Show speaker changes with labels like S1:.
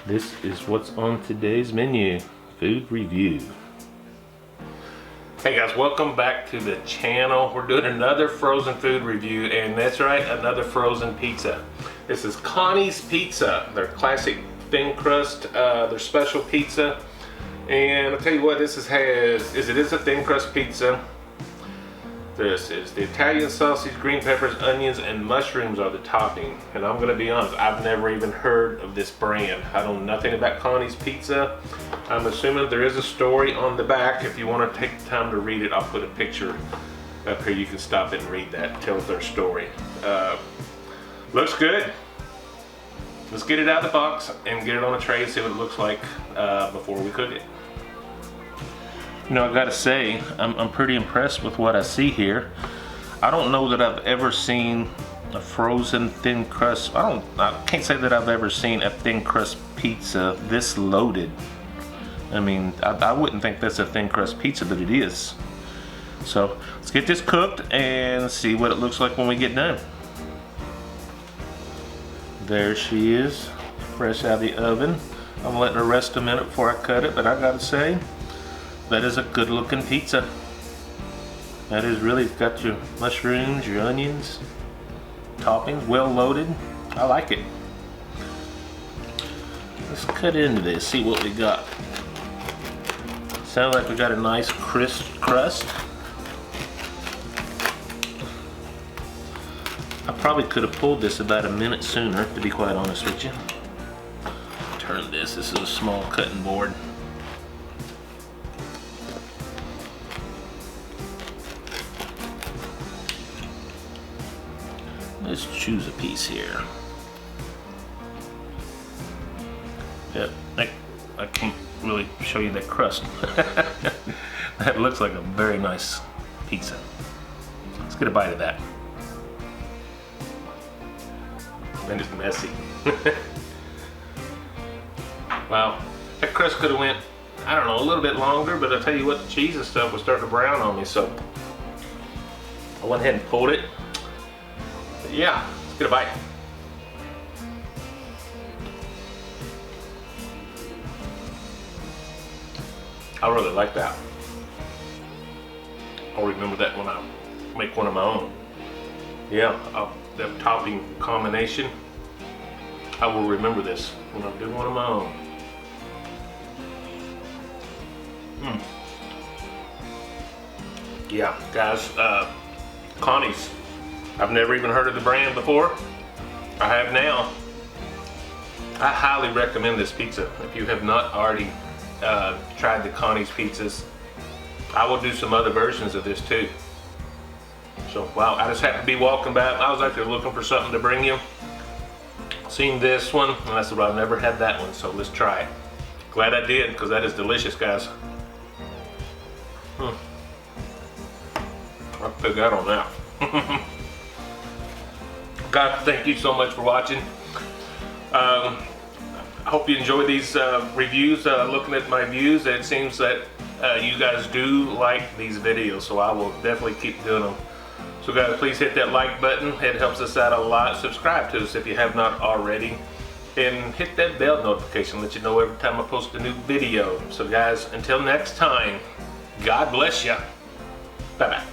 S1: This is what's on today's menu, food review. Hey guys, welcome back to the channel. We're doing another frozen food review, and that's right, another frozen pizza. This is Connie's Pizza, their classic thin crust, their special pizza. And I'll tell you what, this is it is a thin crust pizza. This is the Italian sausage, green peppers, onions, and mushrooms are the topping. And I'm gonna be honest, I've never even heard of this brand. I know nothing about Connie's Pizza. I'm assuming there is a story on the back. If you want to take the time to read it, I'll put a picture up here. You can stop it and read that. Tells their story. Looks good. Let's get it out of the box and get it on a tray and see what it looks like before we cook it. You know, I gotta say, I'm pretty impressed with what I see here. I don't know that I've ever seen a frozen thin crust. I can't say that I've ever seen a thin crust pizza this loaded. I mean, I wouldn't think that's a thin crust pizza, but it is. So let's get this cooked and see what it looks like when we get done. There she is, fresh out of the oven. I'm letting her rest a minute before I cut it, but I gotta say, that is a good looking pizza. That is really, it's got your mushrooms, your onions, toppings, well loaded. I like it. Let's cut into this, see what we got. Sounds like we got a nice crisp crust. I probably could have pulled this about a minute sooner, to be quite honest with you. Turn this is a small cutting board. Let's choose a piece here. Yep, I can't really show you that crust. That looks like a very nice pizza. Let's get a bite of that. And it's messy. Wow, that crust could have went, I don't know, a little bit longer, but I'll tell you what, the cheese and stuff was starting to brown on me, so I went ahead and pulled it. Yeah, let's get a bite. I really like that. I'll remember that when I make one of my own. Yeah, that topping combination, I will remember this when I do one of my own. Yeah, guys, Connie's. I've never even heard of the brand before. I have now. I highly recommend this pizza. If you have not already tried the Connie's pizzas, I will do some other versions of this too. So, wow, I just happened to be walking back. I was actually looking for something to bring you. Seen this one, and I said, well, I've never had that one, so let's try it. Glad I did, because that is delicious, guys. I'll put that on that. Guys, thank you so much for watching. I hope you enjoy these reviews, looking at my views. It seems that you guys do like these videos, so I will definitely keep doing them. So guys, please hit that like button. It helps us out a lot. Subscribe to us if you have not already. And hit that bell notification, let you know every time I post a new video. So guys, until next time, God bless you. Bye-bye.